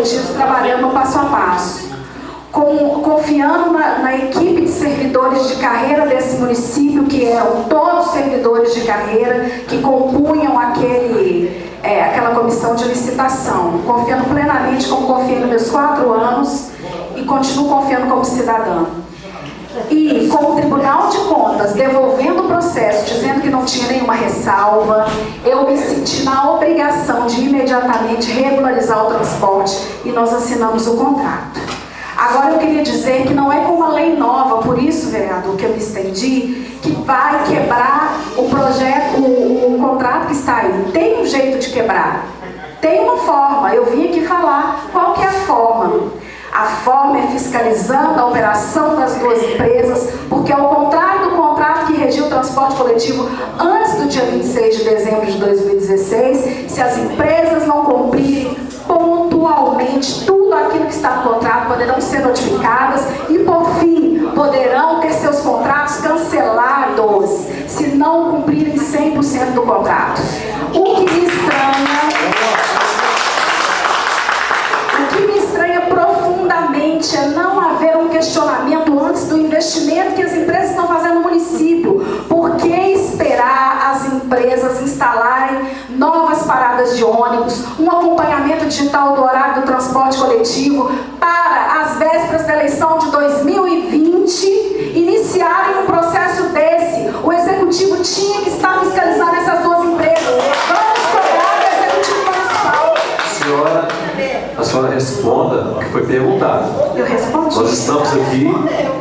coletivo trabalhando no passo a passo, confiando na equipe de servidores de carreira desse município, que eram todos servidores de carreira que compunham aquela comissão de licitação, confiando plenamente como confiei nos meus 4 anos e continuo confiando como cidadã. E com o Tribunal de Contas devolvendo o processo, dizendo que não tinha nenhuma ressalva, eu me senti na obrigação de imediatamente regularizar o transporte e nós assinamos o contrato. Agora eu queria dizer que não é com uma lei nova, por isso, vereador, que eu me estendi, que vai quebrar o projeto, o contrato que está aí. Tem um jeito de quebrar, tem uma forma. Eu vim aqui falar qual que é a forma. A forma é fiscalizando a operação das 2 empresas, porque ao contrário do contrato que regia o transporte coletivo antes do dia 26 de dezembro de 2016, se as empresas não cumprirem pontualmente tudo aquilo que está no contrato, poderão ser notificadas e, por fim, poderão ter seus contratos cancelados se não cumprirem 100% do contrato. O que me estranha profundamente é não haver um questionamento antes do investimento que as empresas estão fazendo no município. Por que esperar as empresas instalarem novas paradas de ônibus, um acompanhamento digital do horário do transporte coletivo para as vésperas da eleição de 2020 iniciarem um processo desse? O executivo tinha que estar fiscalizando essas 2 empresas. Vamos cobrar do executivo municipal. A senhora responda o que foi perguntado. Eu respondi. Nós estamos aqui,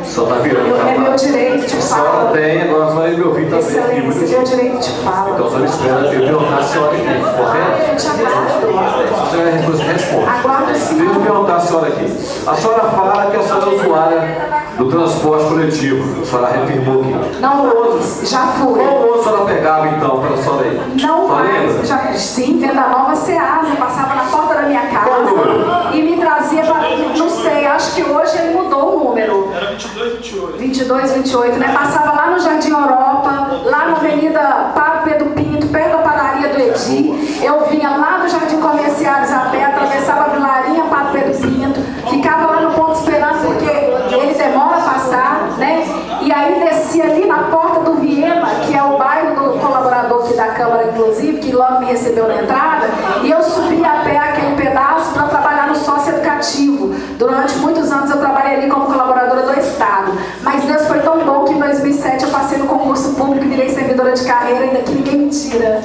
só está virando. É meu direito de fala. A senhora tem, agora você vai me ouvir também. Excelência, meu direito de fala. Então a senhora espera eu perguntar a senhora aqui, correto? Eu te aguardo. A senhora responde. Aguardo sim. Deixa eu perguntar a senhora aqui. A senhora fala que a senhora é usuária do transporte coletivo. A senhora reafirmou aqui. Não, já fui. Qual ônibus a senhora pegava então para a senhora aí? Não mais. Sim, Venda Nova Ceasa, passava na porta da minha casa e me trazia para, não sei, acho que hoje ele mudou o número. Era 22, 28. 22, 28, né? Passava lá no Jardim Europa, lá na Avenida Padre Pedro Pinto, perto da padaria do Edi. Eu vinha lá do Jardim Comerciais a pé, atravessava a Vilarinha, Padre Pedro Pinto, ficava lá no ponto esperando porque ele demora a passar, né? E aí descia ali na porta do Viena, que é o bairro do colaborador aqui da Câmara, inclusive, que logo me recebeu na entrada, e eu subi a pé aquele pedaço para trabalhar no sócio-educativo. Durante muitos anos eu trabalhei ali como colaboradora do Estado, mas Deus foi tão bom que em 2007 eu passei no concurso público e virei servidora de carreira, ainda que ninguém me tira.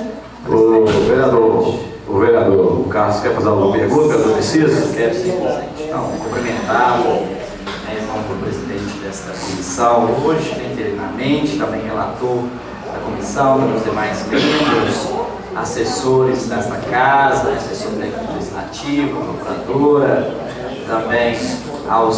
O vereador Carlos quer fazer alguma pergunta, vereador Precisa? Quero sim, presidente. Então, cumprimentá-lo, como presidente desta comissão, hoje, interinamente, também relator da comissão, dos demais membros, assessores desta casa, assessor técnico legislativo, procuradora, também aos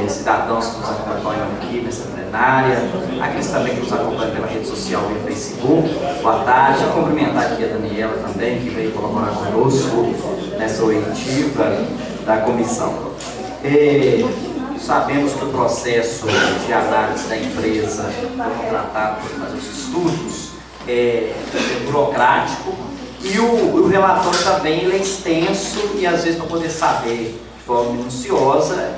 cidadãos que nos acompanham aqui nessa plenária, aqueles também que nos acompanham pela rede social e Facebook. Boa tarde. Eu cumprimentar aqui a Daniela também, que veio colaborar conosco nessa oitiva da comissão. Sabemos que o processo de análise da empresa contratada para fazer os estudos é burocrático e o relatório também ele é extenso e às vezes para poder saber de forma minuciosa,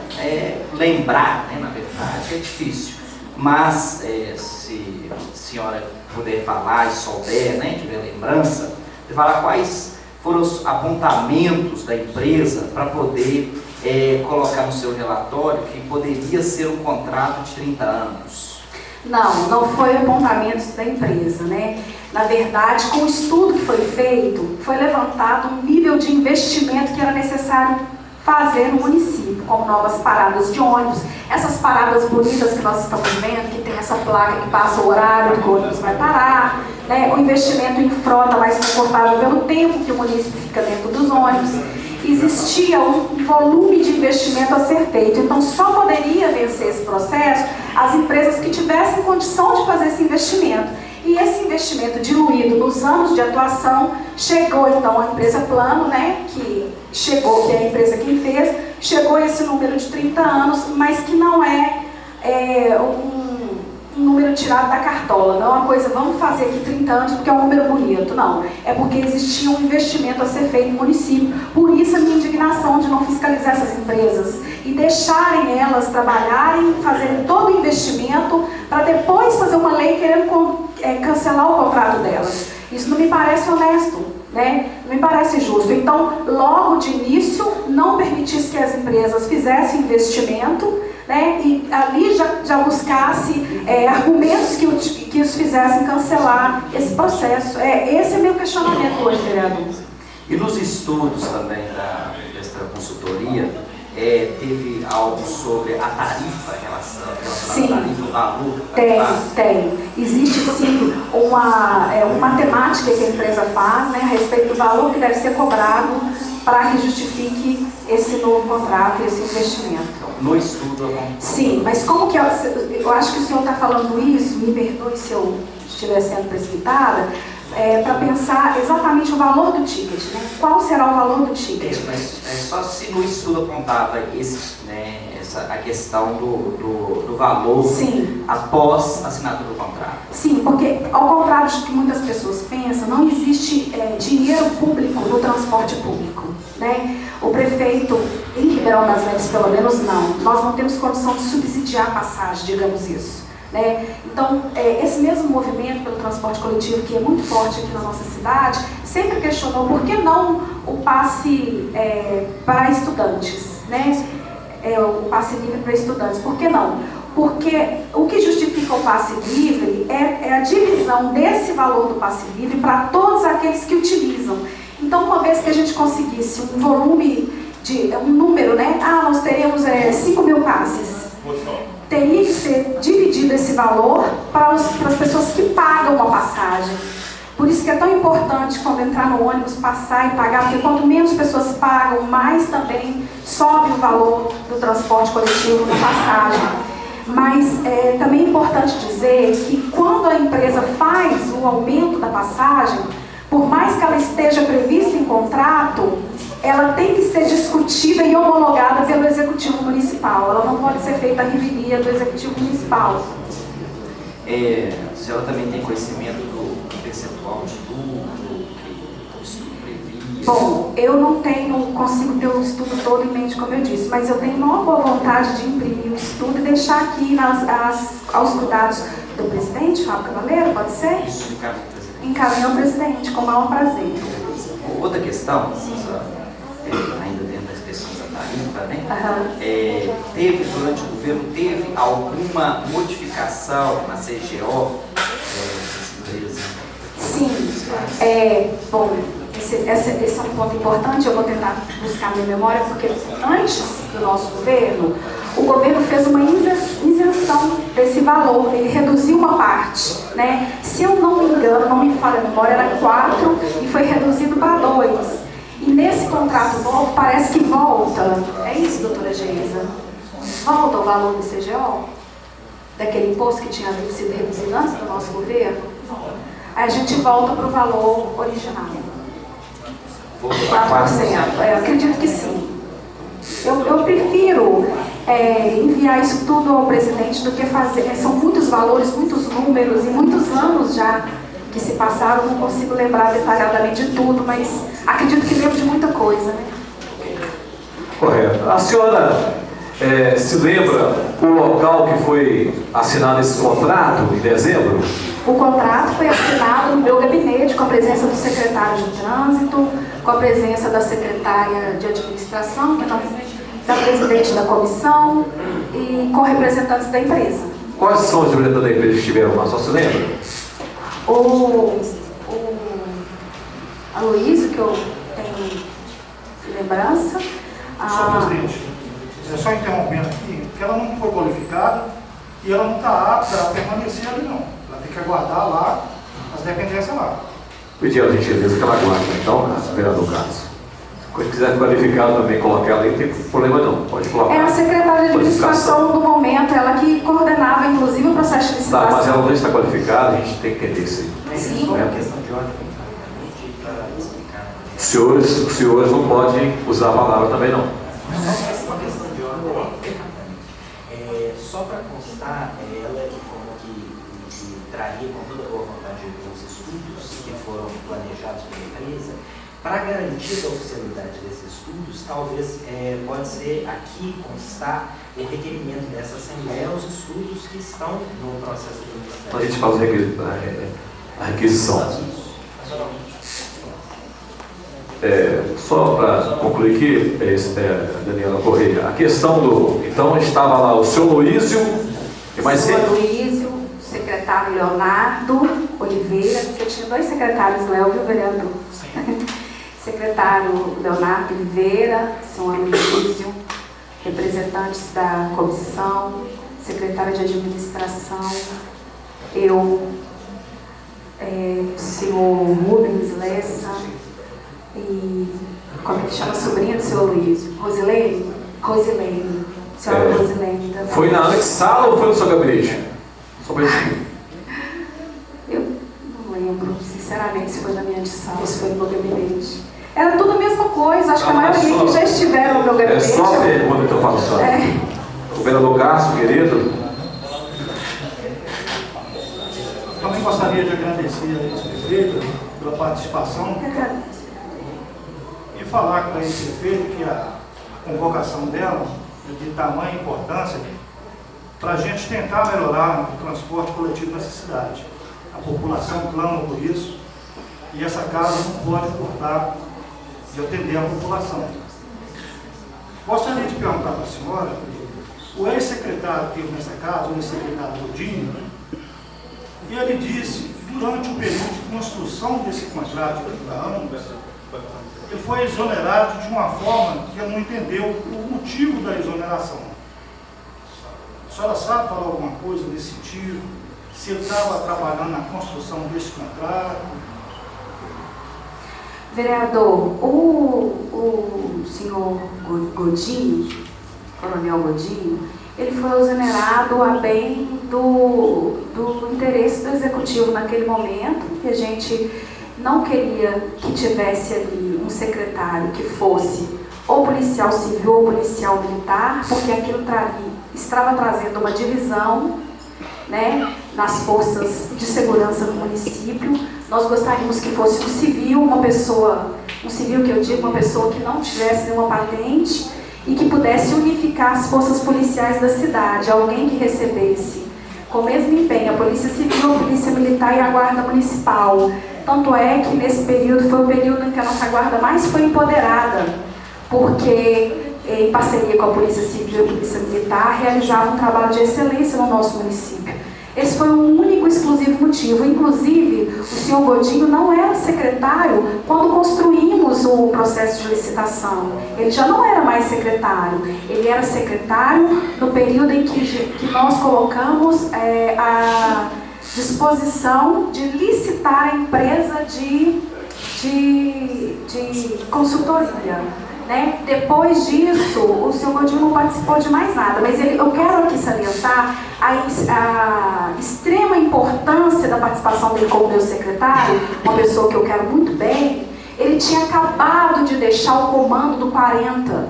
lembrar, né, na verdade, é difícil. Mas se a senhora puder falar e souber, né, tiver lembrança, de falar quais foram os apontamentos da empresa para poder colocar no seu relatório que poderia ser um contrato de 30 anos. Não foi apontamentos da empresa, né? Na verdade, com o estudo que foi feito, foi levantado um nível de investimento que era necessário fazer no município, como novas paradas de ônibus, essas paradas bonitas que nós estamos vendo, que tem essa placa que passa o horário que o ônibus vai parar, né? O investimento em frota mais confortável pelo tempo que o município fica dentro dos ônibus. Existia um volume de investimento a ser feito, então só poderia vencer esse processo as empresas que tivessem condição de fazer esse investimento. E esse investimento diluído nos anos de atuação, chegou então a empresa Plano, né, que é a empresa quem fez, chegou a esse número de 30 anos, mas que não é um número tirado da cartola, não é uma coisa, vamos fazer aqui 30 anos porque é um número bonito, não. É porque existia um investimento a ser feito no município, por isso a minha indignação de não empresas e deixarem elas trabalharem, fazerem todo o investimento para depois fazer uma lei querendo cancelar o contrato delas. Isso não me parece honesto, né? Não me parece justo. Então, logo de início, não permitisse que as empresas fizessem investimento, né? E ali já buscasse argumentos que os fizessem cancelar esse processo. Esse é meu questionamento hoje, vereador. E nos estudos também desta consultoria, teve algo sobre a tarifa, relacionada à tarifa, o valor? Tem. Existe sim uma matemática que a empresa faz, né, a respeito do valor que deve ser cobrado para que justifique esse novo contrato, esse investimento. Então, no estudo... Sim, mas como que eu acho que o senhor está falando isso, me perdoe se eu estiver sendo precipitada, para pensar exatamente o valor do ticket, né? Qual será o valor do ticket? Mas só se no estudo apontava a questão do valor. Sim. Após a assinatura do contrato. Sim, porque ao contrário do que muitas pessoas pensam, não existe dinheiro público no transporte público, né? O prefeito, em Ribeirão das Neves pelo menos não, nós não temos condição de subsidiar a passagem, digamos isso. Né? Então, esse mesmo movimento pelo transporte coletivo, que é muito forte aqui na nossa cidade, sempre questionou por que não o passe para estudantes, né? O passe livre para estudantes, por que não? Porque o que justifica o passe livre é a divisão desse valor do passe livre para todos aqueles que utilizam. Então, uma vez que a gente conseguisse um volume, um número, né? Nós teríamos 5 mil passes. Teria que ser dividido esse valor para as pessoas que pagam a passagem. Por isso que é tão importante, quando entrar no ônibus, passar e pagar, porque quanto menos pessoas pagam, mais também sobe o valor do transporte coletivo na passagem. Mas também é importante dizer que quando a empresa faz o aumento da passagem, por mais que ela esteja prevista em contrato, ela tem que ser discutida e homologada pelo Executivo Municipal. Ela não pode ser feita a revelia do Executivo Municipal. A senhora também tem conhecimento do percentual de lucro que o estudo previa? Bom, eu não consigo ter o estudo todo em mente, como eu disse, mas eu tenho uma boa vontade de imprimir o estudo e deixar aqui aos cuidados do presidente, Fábio Cavaleiro, pode ser? Isso, encaminha ao presidente. Encaminha ao presidente, com o maior prazer. Outra questão, ainda dentro das questões da tarifa, né? Uhum. Durante o governo, teve alguma modificação na CGO dessa empresa? Sim. Bom, esse é um ponto importante, eu vou tentar buscar minha memória, porque antes do nosso governo, o governo fez uma isenção desse valor, ele reduziu uma parte, né? Se eu não me engano, não me falha a memória, era 4 e foi reduzido para 2. E nesse contrato novo, parece que volta. É isso, doutora Geisa? Volta o valor do CGO? Daquele imposto que tinha sido reduzido antes do nosso governo? Aí a gente volta para o valor original. 4%. Eu acredito que sim. Eu prefiro enviar isso tudo ao presidente do que fazer. São muitos valores, muitos números e muitos anos já que se passaram, não consigo lembrar detalhadamente de tudo, mas acredito que lembro de muita coisa, né? Correto. A senhora se lembra o local que foi assinado esse contrato em dezembro? O contrato foi assinado no meu gabinete, com a presença do secretário de trânsito, com a presença da secretária de administração, da presidente da comissão e com representantes da empresa. Quais são os representantes da empresa que estiveram lá? Só se lembra? O Aloysio, que eu tenho lembrança. Senhor presidente, só interrompendo aqui, porque ela não foi qualificada e ela não está apta a permanecer ali não. Ela tem que aguardar lá as dependências lá. Pedir a gentileza que ela aguarde, então, vereador Carlos. Quando quiser qualificar também, colocar ela aí, não tem problema não, pode colocar. É a secretária de administração do momento, ela que coordenava inclusive o processo de licitação. Tá, mas ela não está qualificada, a gente tem que entender isso aí. Sim. Só uma questão de ordem para explicar. Os senhores não podem usar a palavra também não. Uma questão de ordem. Só para constar, ela informou que traria com toda a boa vontade os estudos que foram planejados pela empresa Para garantir a oficialidade desses estudos, talvez pode ser aqui constar o requerimento dessa Assembleia aos estudos que estão no processo do Ministério. A gente faz a requisição. Só para concluir aqui, Daniela Correia, a questão do... Então estava lá o senhor Luísio e mais o senhor Luísio, o secretário Leonardo Oliveira, porque tinha 2 secretários, Léo e o vereador. Secretário Leonardo Oliveira, senhor Luísio, representantes da comissão, secretária de administração, eu, senhor Rubens Lessa, e como é que chama a sobrinha do senhor Luísio? Rosilene? Rosilene. Senhora Rosilene também. Foi na antessala ou foi no seu gabinete? Só para eu não lembro, sinceramente, se foi na minha antessala ou se foi no meu gabinete. Era tudo a mesma coisa, acho que a maioria que já estiveram no meu gabinete. É só a pergunta que eu faço, senhora. O vereador Cássio, querido. Também gostaria de agradecer a ex-prefeita pela participação e falar com a ex-prefeita que a convocação dela é de tamanha importância para a gente tentar melhorar o transporte coletivo nessa cidade. A população clama por isso e essa casa não pode cortar de atender a população. Gostaria de perguntar para a senhora, o ex-secretário que teve nessa casa, o ex-secretário Godinho, e ele disse, durante o período de construção desse contrato de 30 anos, ele foi exonerado de uma forma que ele não entendeu o motivo da exoneração. A senhora sabe falar alguma coisa nesse sentido? Se ele estava trabalhando na construção desse contrato? Vereador, o senhor Godinho, coronel Godinho, ele foi exonerado a bem do interesse do executivo naquele momento, que a gente não queria que tivesse ali um secretário que fosse ou policial civil ou policial militar, porque aquilo estava trazendo uma divisão, né, nas forças de segurança do município. Nós gostaríamos que fosse um civil, um civil que eu digo, uma pessoa que não tivesse nenhuma patente e que pudesse unificar as forças policiais da cidade, alguém que recebesse com o mesmo empenho a Polícia Civil, a Polícia Militar e a Guarda Municipal. Tanto é que nesse período foi o período em que a nossa Guarda mais foi empoderada, porque em parceria com a Polícia Civil e a Polícia Militar realizava um trabalho de excelência no nosso município. Esse foi o único e exclusivo motivo. Inclusive, o senhor Godinho não era secretário quando construímos o processo de licitação. Ele já não era mais secretário. Ele era secretário no período em que nós colocamos a disposição de licitar a empresa de consultoria. Né? Depois disso, o senhor Godinho não participou de mais nada, mas eu quero aqui salientar a extrema importância da participação dele como meu secretário, uma pessoa que eu quero muito bem. Ele tinha acabado de deixar o comando do 40,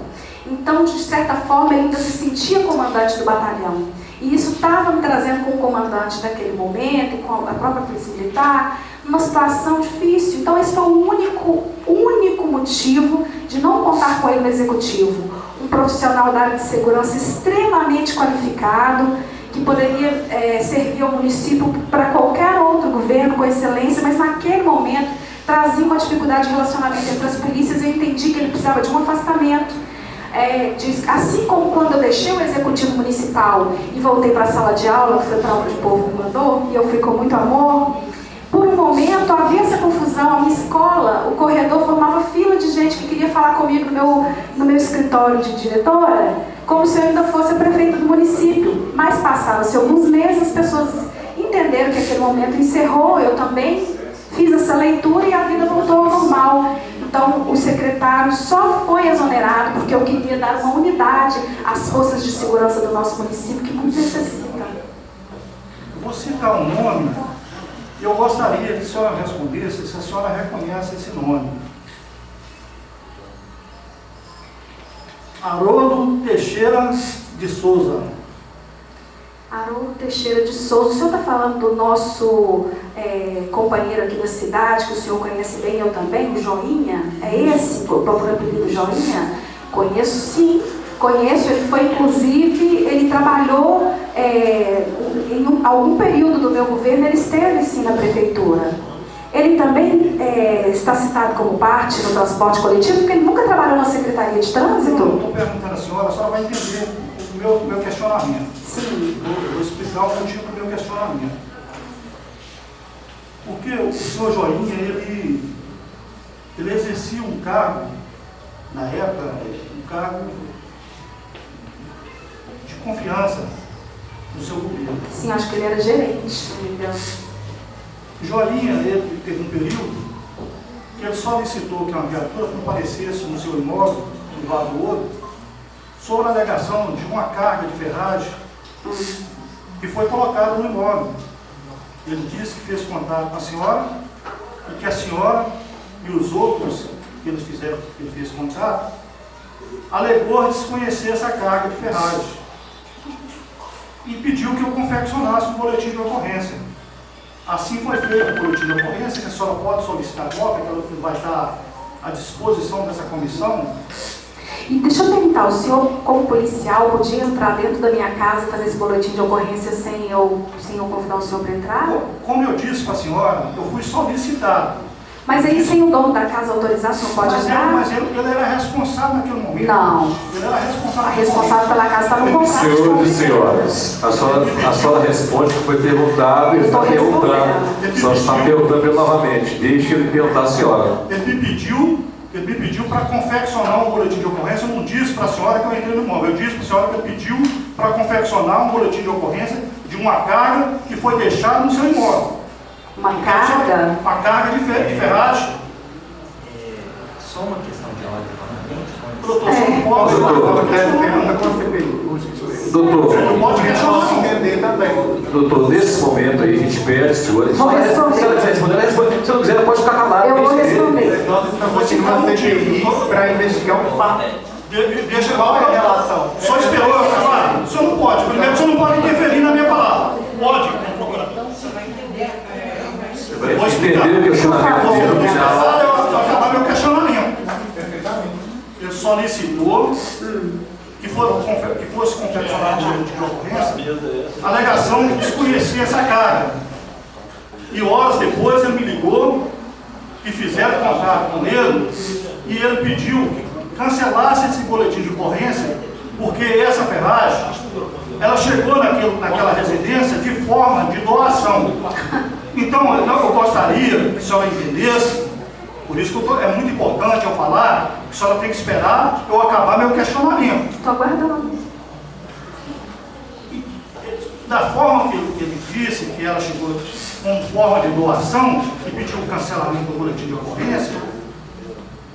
então, de certa forma, ele ainda se sentia comandante do batalhão. E isso estava me trazendo com o comandante daquele momento, com a própria Polícia Militar, uma situação difícil. Então, esse foi o único motivo de não contar com ele no executivo. Um profissional da área de segurança extremamente qualificado, que poderia servir ao município para qualquer outro governo com excelência, mas naquele momento trazia uma dificuldade de relacionamento entre as polícias. Eu entendi que ele precisava de um afastamento. Assim como quando eu deixei o executivo municipal e voltei para a sala de aula, que foi para onde o povo me mandou, e eu fui com muito amor, por um momento havia essa confusão. A minha escola, o corredor formava fila de gente que queria falar comigo no meu escritório de diretora, como se eu ainda fosse a prefeita do município. Mas passaram-se alguns meses, as pessoas entenderam que aquele momento encerrou, eu também fiz essa leitura e a vida voltou ao normal. Então, o secretário só foi exonerado porque eu queria dar uma unidade às forças de segurança do nosso município, que muito necessita. Vou citar um nome, e eu gostaria que a senhora respondesse se a senhora reconhece esse nome. Haroldo Teixeira de Souza. Haroldo Teixeira de Souza, o senhor está falando do nosso companheiro aqui da cidade, que o senhor conhece bem, eu também, o Joinha? É esse, o próprio apelido Joinha? Conheço, sim, conheço. Ele foi, inclusive, ele trabalhou em algum período do meu governo, ele esteve, sim, na prefeitura. Ele também está citado como parte do transporte coletivo, porque ele nunca trabalhou na Secretaria de Trânsito? Eu estou perguntando à senhora, a senhora vai entender o meu questionamento. Sim. Eu vou explicar o motivo do meu questionamento. Porque o senhor Joinha, ele exercia um cargo, na época, um cargo de confiança no seu governo. Sim, acho que ele era gerente, se não me engano. Joinha, ele teve um período que ele solicitou que uma viatura comparecesse no seu imóvel, no lado do Ouro, sobre a alegação de uma carga de ferragem que foi colocada no imóvel. Ele disse que fez contato com a senhora e que a senhora e os outros que ele fez contato alegou desconhecer essa carga de ferragem e pediu que eu confeccionasse um boletim de ocorrência. Assim foi feito o boletim de ocorrência, que a senhora pode solicitar a cópia, que ela vai estar à disposição dessa comissão. E deixa eu perguntar, o senhor, como policial, podia entrar dentro da minha casa e fazer esse boletim de ocorrência sem eu convidar o senhor para entrar? Como eu disse para a senhora, eu fui solicitado. Mas aí, sem o dono da casa autorizar, o senhor pode entrar? Mas ele era responsável naquele momento. Não. Ele era responsável. A responsável pela casa está no contrato. Senhores e senhoras, a senhora responde que foi perguntado e ele está perguntando. Só está perguntando ele novamente. Deixe ele perguntar à senhora. Ele me pediu para confeccionar um boletim de ocorrência. Eu não disse para a senhora que eu entrei no imóvel. Eu disse para a senhora que ele pediu para confeccionar um boletim de ocorrência de uma carga que foi deixada no seu imóvel. Uma carga? Uma carga de ferragem. Só uma questão de ordem novamente. Doutor, você não pode... Doutor, Você não pode questionar. Entender também. doutor, nesse momento aí a gente pede, senhores. Vou responder. Se ela quiser responder, ela responde. Se não quiser, ela pode ficar calada. Eu vou Deixa ele. responder. Nós estamos aqui numa CPI para investigar um fato. Deixa Qual é a relação? Só esperou eu falar? O senhor não pode. Primeiro, o senhor não pode interferir na minha palavra. Pode, procurador. Vou entender o questionamento dele no final. Eu acabar meu questionamento. Ele solicitou que fosse confeccionado um boletim de ocorrência, a alegação de desconhecer essa carga. E horas depois ele me ligou e fizeram contato com ele e ele pediu que cancelasse esse boletim de ocorrência porque essa ferragem, ela chegou naquela residência de forma de doação. Então, eu gostaria que a senhora entendesse, por isso que é muito importante eu falar, que a senhora tem que esperar eu acabar meu questionamento. Estou aguardando. Da forma que ele disse que ela chegou como forma de doação e pediu o cancelamento do boletim de ocorrência,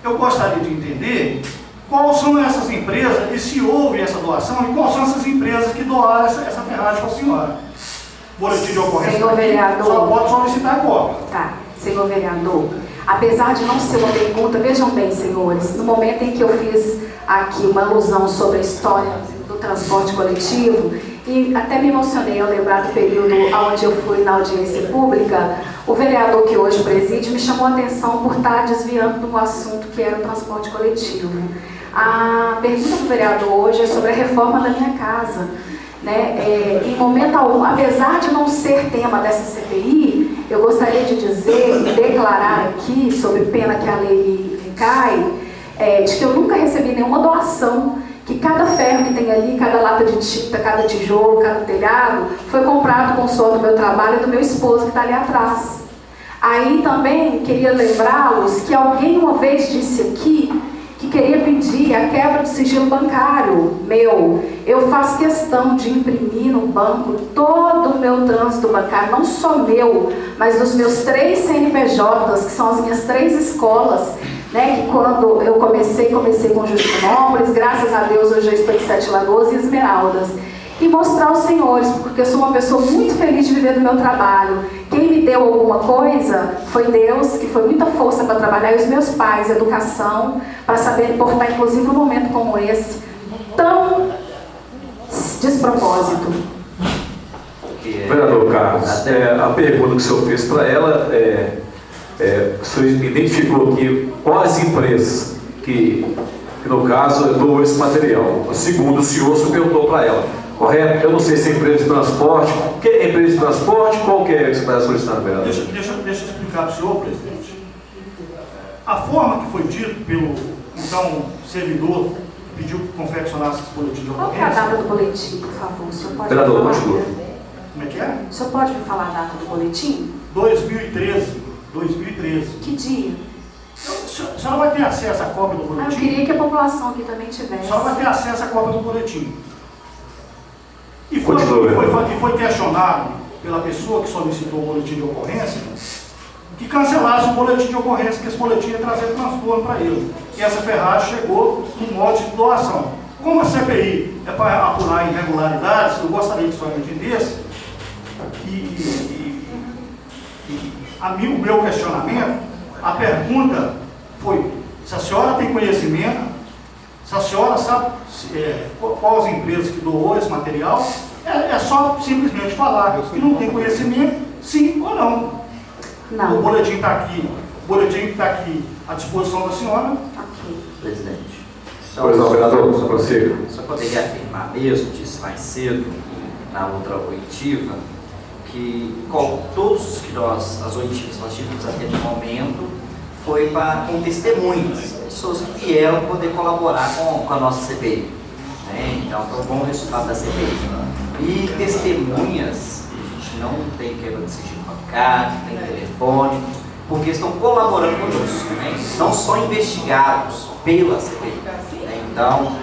eu gostaria de entender quais são essas empresas e se houve essa doação e quais são essas empresas que doaram essa ferragem para a senhora. Boletim de ocorrência. Senhor vereador. Só pode solicitar agora. Tá, senhor vereador. Apesar de não ser uma pergunta, vejam bem, senhores, no momento em que eu fiz aqui uma alusão sobre a história do transporte coletivo, e até me emocionei ao lembrar do período onde eu fui na audiência pública, o vereador que hoje preside me chamou a atenção por estar desviando do assunto que era o transporte coletivo. A pergunta do vereador hoje é sobre a reforma da minha casa. Em momento algum, apesar de não ser tema dessa CPI, eu gostaria de dizer e declarar aqui, sob pena que a lei me cai, de que eu nunca recebi nenhuma doação, que cada ferro que tem ali, cada lata de tinta, cada tijolo, cada telhado, foi comprado com o suor do meu trabalho e do meu esposo que está ali atrás. Aí também queria lembrá-los que alguém uma vez disse aqui que queria pedir a quebra do sigilo bancário meu. Eu faço questão de imprimir no banco todo o meu trânsito bancário, não só meu, mas dos meus 3 CNPJs, que são as minhas 3 escolas, que quando eu comecei com Justinópolis, graças a Deus hoje eu estou em Sete Lagoas e Esmeraldas. E mostrar aos senhores, porque eu sou uma pessoa muito feliz de viver do meu trabalho. Quem me deu alguma coisa foi Deus, que foi muita força para trabalhar, e os meus pais, educação, para saber portar, inclusive, um momento como esse, tão despropósito. Vereador Carlos, a pergunta que o senhor fez para ela, o senhor identificou aqui quais empresas que no caso doou esse material. Segundo o senhor perguntou para ela, correto? Eu não sei se é empresa de transporte. Que é empresa de transporte? Qual que é que você está solicitando, vereador? Deixa eu explicar para o senhor, presidente. A forma que foi dito pelo, então, servidor que pediu que confeccionasse esse boletim de Qual que é a ocorrência. data do boletim, por favor? O senhor pode Vereador, me falar? continua. Como é que é? O senhor pode me falar a data do boletim? 2013. 2013. Que dia? A senhora vai ter acesso à cópia do Eu boletim? queria que a população aqui também A tivesse. senhora vai ter acesso à cópia do boletim. E Continua, foi questionado pela pessoa que solicitou o boletim de ocorrência que cancelasse o boletim de ocorrência, que esse boletim ia trazer transtorno para ele. E essa ferragem chegou no modo de doação. Como a CPI é para apurar irregularidades, eu gostaria que a senhora entendesse o meu questionamento, a pergunta foi se a senhora tem conhecimento, se a senhora sabe quais as empresas que doou esse material, é só simplesmente falar que não tem conhecimento, sim ou não. Não. O boletim está aqui, à disposição da senhora. Ok. Presidente. Pois não, vereador, só prossiga. Só poderia afirmar mesmo, disse mais cedo, na outra oitiva, que todos os que as oitivas nós tivemos até o momento foi com testemunhas, pessoas que vieram poder colaborar com a nossa CPI. Né? Então, foi um bom resultado da CPI. E testemunhas, a gente não tem quebra de sigilo bancário, tem telefone, porque estão colaborando conosco, né? Não são investigados pela CPI. Né? Então,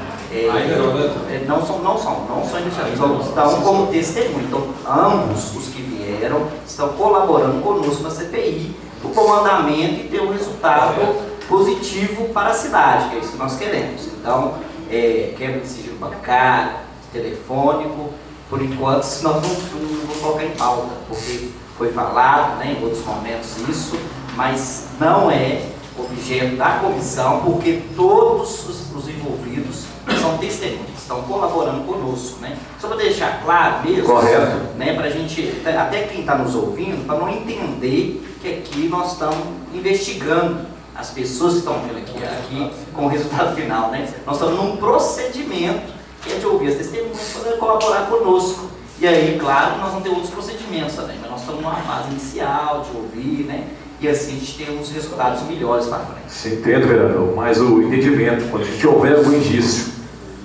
não são investigados, estão como testemunha. Então, ambos os que vieram estão colaborando conosco na CPI, o comandamento e ter um resultado positivo para a cidade, que é isso que nós queremos. Então, quebra de sigilo bancário, telefônico, por enquanto, nós não vamos colocar em pauta, porque foi falado, né, em outros momentos isso, mas não é objeto da comissão, porque todos os envolvidos são testemunhas, estão colaborando conosco, né? Só para deixar claro mesmo, Correto. né, para a gente, até quem está nos ouvindo, para não entender que aqui nós estamos investigando as pessoas que estão vendo aqui com o resultado final, né? Nós estamos num procedimento que é de ouvir as testemunhas para colaborar conosco. E aí, claro, nós vamos ter outros procedimentos também, mas nós estamos numa fase inicial de ouvir, né? E assim a gente tem uns resultados melhores para frente. Sim, entendo, vereador, mas o entendimento, quando a gente houver algum indício,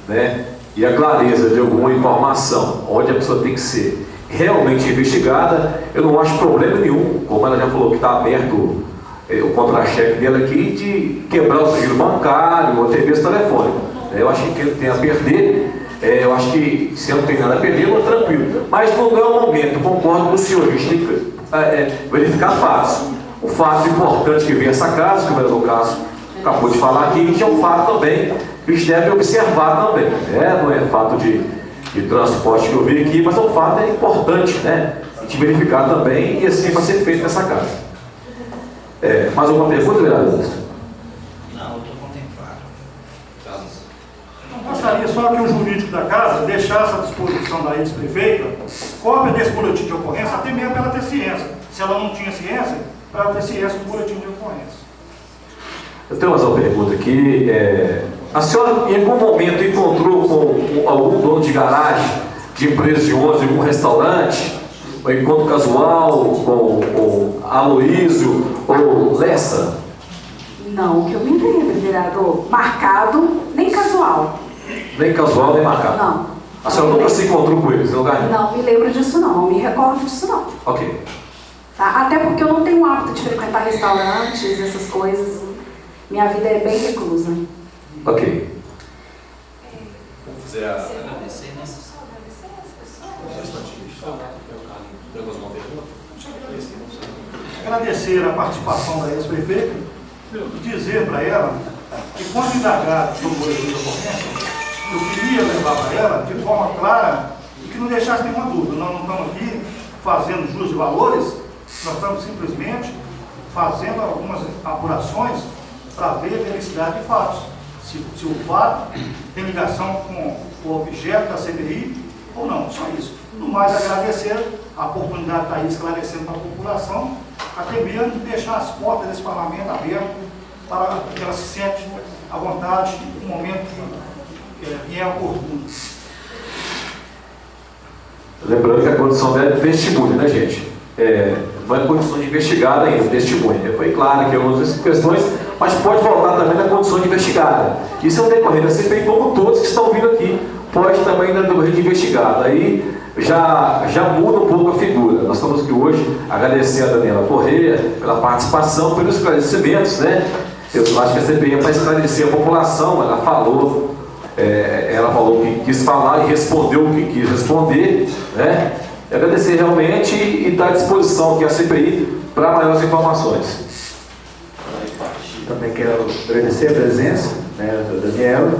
né, e a clareza de alguma informação, onde a pessoa tem que ser realmente investigada, eu não acho problema nenhum, como ela já falou que está aberto o contra-cheque dele aqui, de quebrar o sigilo bancário ou até mesmo telefônico. Eu acho que ele tem a perder. Eu acho que se eu não tem nada a perder, eu estou tranquilo. Mas não é o momento, concordo com o senhor, a gente tem que verificar fatos. O fato importante que veio essa casa, que o vereador Cássio acabou de falar aqui, que é um fato também que a gente deve observar também. Não é fato de transporte que eu vi aqui, mas é um fato importante, né? A gente verificar também e assim vai ser feito nessa casa. Mais alguma pergunta, vereador? Não, estou contemplado. Gostaria só que o jurídico da casa deixasse à disposição da ex-prefeita cópia desse boletim de ocorrência, até mesmo para ela ter ciência. Se ela não tinha ciência, para ela ter ciência do boletim de ocorrência. Eu tenho mais uma pergunta aqui. A senhora em algum momento encontrou com algum dono de garagem, de empresa de ônibus, de algum restaurante, um encontro casual com o Aloísio ou Lessa? Não, que eu me lembre, vereador. Marcado, nem casual. Nem casual, nem marcado? Não. A senhora nunca se encontrou com eles em lugar nenhum? Não me lembro disso não, não me recordo disso não. Ok. Tá? Até porque eu não tenho o hábito de frequentar restaurantes, essas coisas. Minha vida é bem reclusa. Ok. Vamos fazer a... Agradecer a participação da ex-prefeita e dizer para ela que quando indagar sobre o boletim de ocorrência, eu queria levar para ela de forma clara e que não deixasse nenhuma dúvida. Nós não estamos aqui fazendo jus de valores, nós estamos simplesmente fazendo algumas apurações para ver a veracidade de fatos. Se o fato tem ligação com o objeto da CPI ou não, só isso. No mais, agradecer a oportunidade de estar aí esclarecendo para a população, até mesmo deixar as portas desse parlamento abertas para que ela se sente à vontade no momento que é oportuno. Lembrando que a condição dela é testemunha, né, gente? Não é condição de investigada ainda, testemunha. Foi claro que algumas questões, mas pode voltar também na condição de investigada. Isso é um decorrer da CPI, como todos que estão vindo aqui, pode também na decorrer de investigada. Aí já muda um pouco a figura. Nós estamos aqui hoje agradecer a Daniela Correia pela participação, pelos esclarecimentos, né? Eu acho que a CPI é para esclarecer a população, ela falou o que quis falar e respondeu o que quis responder, né? Agradecer realmente e estar à disposição aqui a CPI para maiores informações. Também quero agradecer a presença, né, da Daniela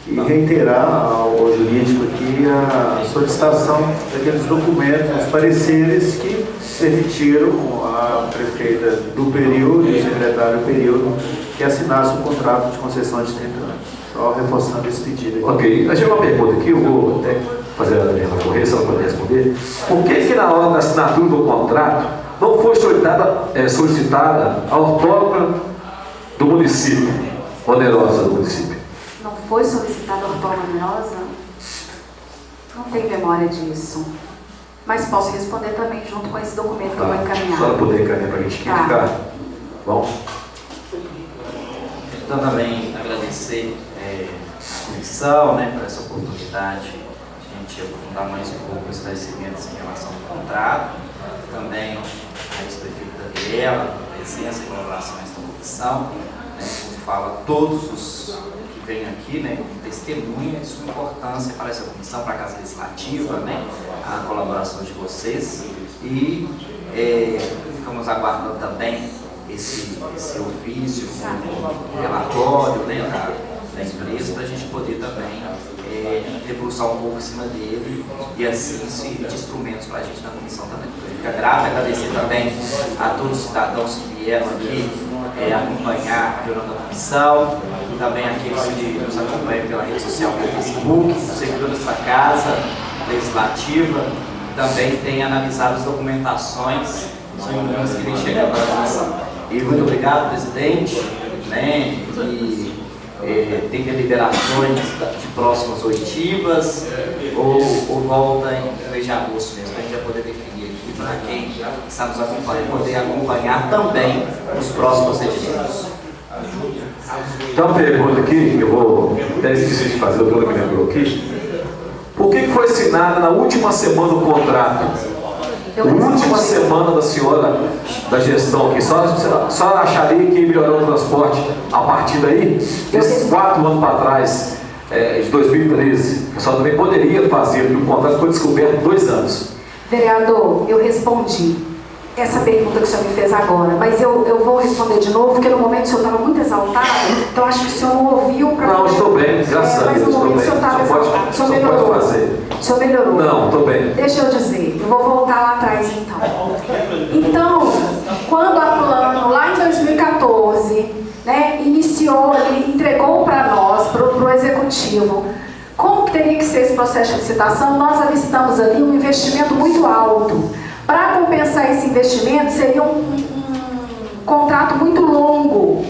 e reiterar ao jurídico aqui a solicitação daqueles documentos, os pareceres que permitiram a prefeita do período e o secretário do período que assinasse o contrato de concessão de 30 anos. Só reforçando esse pedido aqui. Ok, eu chego uma pergunta aqui, eu vou até fazer a Daniela correr, se ela puder responder. Por que na hora da assinatura do contrato não foi solicitada a ortógrafa do município, onerosa do município? Não foi solicitada a ortógrafa onerosa? Não tenho memória disso. Mas posso responder também junto com esse documento que eu vou encaminhar. Se a senhora puder encaminhar para a gente ficar. Bom. Então, também agradecer a comissão, né, por essa oportunidade de a gente aprofundar mais um pouco os esclarecimentos em relação ao contrato. Também a ex-prefeita Daniela, a presença e colaboração nessa comissão, né, como fala, todos os que vêm aqui, né, testemunham de sua importância para essa comissão, para a Casa Legislativa, né, a colaboração de vocês. E ficamos aguardando também esse ofício, o relatório, né, da empresa, para a gente poder também debruçar um pouco em cima dele e assim servir de instrumentos para a gente na comissão também. Fica grato, agradecer também a todos os cidadãos que vieram aqui acompanhar a reunião da comissão e também aqueles que nos acompanham pela rede social, pelo Facebook, o servidor dessa Casa Legislativa, também tem analisado as documentações sobre algumas que vêm chegando para a comissão. E muito obrigado, presidente, né, e tem deliberações de próximas oitivas ou volta em mês de agosto mesmo, para a gente já poder definir aqui para quem está nos acompanhando, poder acompanhar também os próximos procedimentos. Então, uma pergunta aqui, eu vou até esqueci de fazer, o doutor me lembrou aqui. Por que foi assinada na última semana o contrato? Última semana da senhora da gestão aqui, só acharia que melhorou o transporte a partir daí, esses 4 anos para trás, de 2013, a senhora também poderia fazer, porque o contrato foi descoberto 2 anos. Vereador, eu respondi essa pergunta que o senhor me fez agora, mas eu vou responder de novo, porque no momento o senhor estava muito exaltado, então acho que o senhor não ouviu para. Não, estou bem, graças a Deus, estou bem. O senhor estava exaltado, o senhor melhorou. Pode fazer. O senhor melhorou. Não, estou bem. Deixa eu dizer, eu vou voltar lá atrás então. Então, quando a Plano, lá em 2014, né, iniciou, ele entregou para nós, para o Executivo, como que teria que ser esse processo de licitação, nós avistamos ali um investimento muito alto. Para compensar esse investimento, seria um contrato muito longo.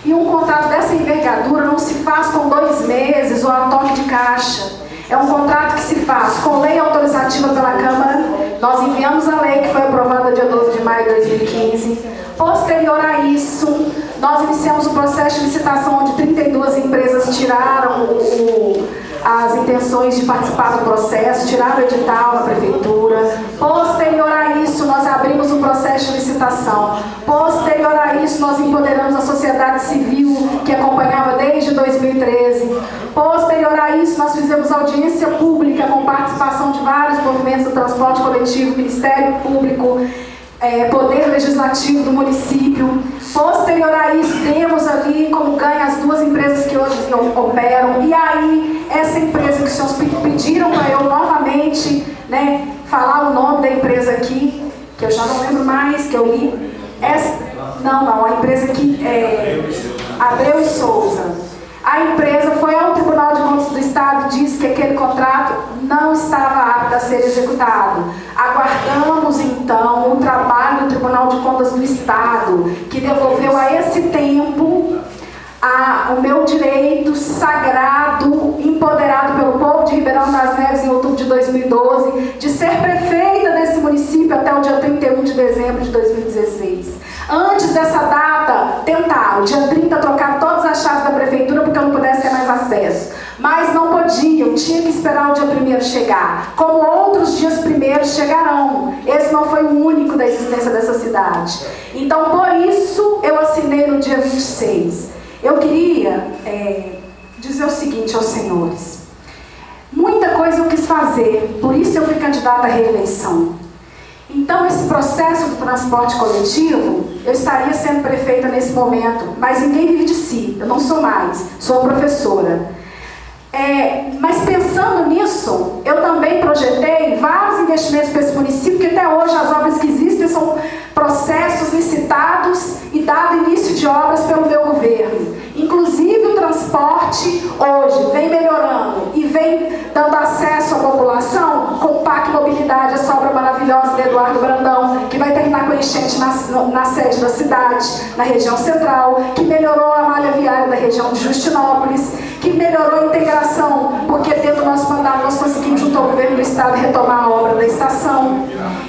E um contrato dessa envergadura não se faz com 2 meses ou a toque de caixa. É um contrato que se faz com lei autorizativa pela Câmara. Nós enviamos a lei que foi aprovada dia 12 de maio de 2015. Posterior a isso, nós iniciamos o processo de licitação onde 32 empresas tiraram as intenções de participar do processo, tiraram o edital da prefeitura. Posterior a isso, nós abrimos um processo de licitação. Posterior a isso, nós empoderamos a sociedade civil, que acompanhava desde 2013. Posterior a isso, nós fizemos audiência pública com participação de vários movimentos do transporte coletivo, Ministério Público, Poder Legislativo do município. Posterior a isso, temos ali como ganha as 2 empresas que hoje operam. E aí, essa empresa que os senhores pediram para eu novamente, né, falar o nome da empresa aqui, que eu já não lembro mais, que eu li. A empresa que Abreu e Souza. A empresa foi ao Tribunal de Contas do Estado e disse que aquele contrato não estava apto a ser executado. Aguardamos então o trabalho do Tribunal de Contas do Estado, que devolveu a esse tempo o meu direito sagrado, empoderado pelo povo de Ribeirão das Neves em outubro de 2012, de ser prefeita desse município até o dia 31 de dezembro de 2016. Antes dessa data, tentaram, dia 30, trocar todas as chaves da prefeitura porque eu não pudesse ter mais acesso. Mas não podiam, tinha que esperar o dia 1º chegar. Como outros dias primeiros chegarão. Esse não foi o único da existência dessa cidade. Então, por isso, eu assinei no dia 26. Eu queria dizer o seguinte aos senhores. Muita coisa eu quis fazer, por isso eu fui candidata à reeleição. Então, esse processo do transporte coletivo, eu estaria sendo prefeita nesse momento, mas ninguém vive de si, eu não sou mais, sou professora. Mas pensando nisso, eu também projetei vários investimentos para esse município, que até hoje as obras que existem são processos licitados e dado início de obras pelo meu governo. Inclusive o transporte hoje vem melhorando e vem dando acesso à população com o PAC Mobilidade, essa obra maravilhosa do Eduardo Brandão, que vai terminar com enchente na sede da cidade, na região central, que melhorou a malha viária da região de Justinópolis, que melhorou a integração, porque dentro do nosso mandato nós conseguimos, junto ao governo do estado, retomar a obra da estação.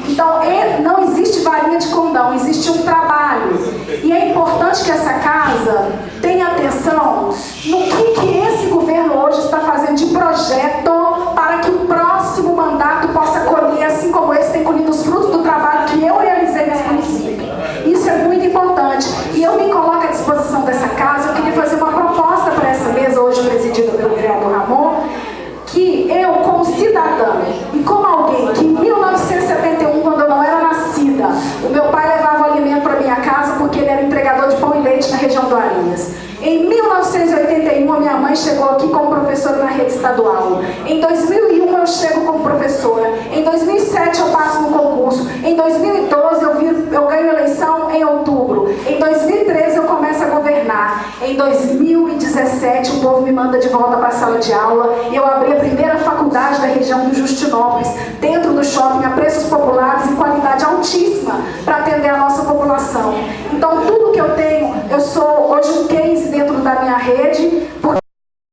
Então, não existe varinha de condão, existe um trabalho. E é importante que essa casa tenha atenção no que esse governo hoje está fazendo de projeto para que o próximo mandato possa colher, assim como esse tem colhido os frutos do trabalho que eu realizei nesse município. Isso é muito importante. E eu me coloco à disposição dessa casa. Eu queria fazer uma proposta para essa mesa, hoje presidida pelo vereador Ramon, que eu, como cidadã e como alguém que em 1971, quando eu não era nascida, o meu pai levava o alimento para minha casa porque ele era entregador de pão e leite na região do Arinhas. Em 1981, a minha mãe chegou aqui como professora na rede estadual. Em 2001, eu chego como professora. Em 2007, eu passo no concurso. Em 2012, eu ganho eleição em outubro. Em 2013, eu começo a governar. Em 2017, o povo me manda de volta para a sala de aula. E eu abri a primeira faculdade da região do Justinópolis, dentro do shopping, a preços populares e qualidade altíssima,